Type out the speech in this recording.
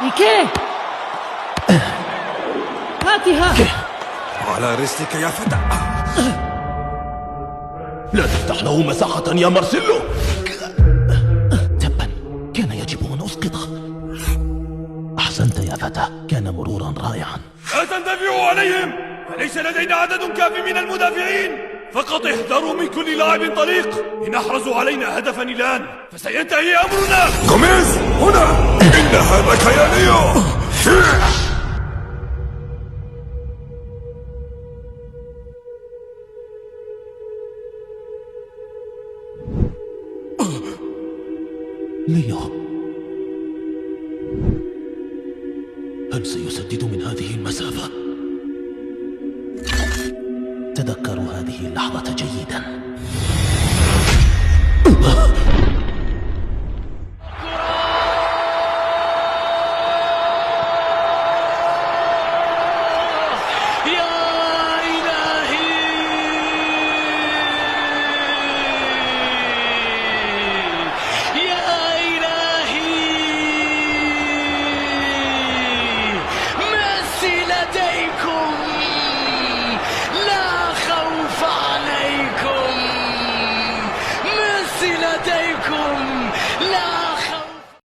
بيكيه، هاتها. على رسلك يا فتى. لا تفتح له مساحة يا مارسيلو. تبا، كان يجب أن أسقطه. أحسنت يا فتى، كان مرورا رائعا. لا تندفعوا عليهم، فليس لدينا عدد كاف من المدافعين. فقط احذروا من كل لاعب طليق. إن أحرزوا علينا هدفا الآن فسينتهي أمرنا. غوميز هنا، إن هذا كيانيو. ليو، هل سيسدد من هذه المسافة؟ تذكروا هذه اللحظة جيدا.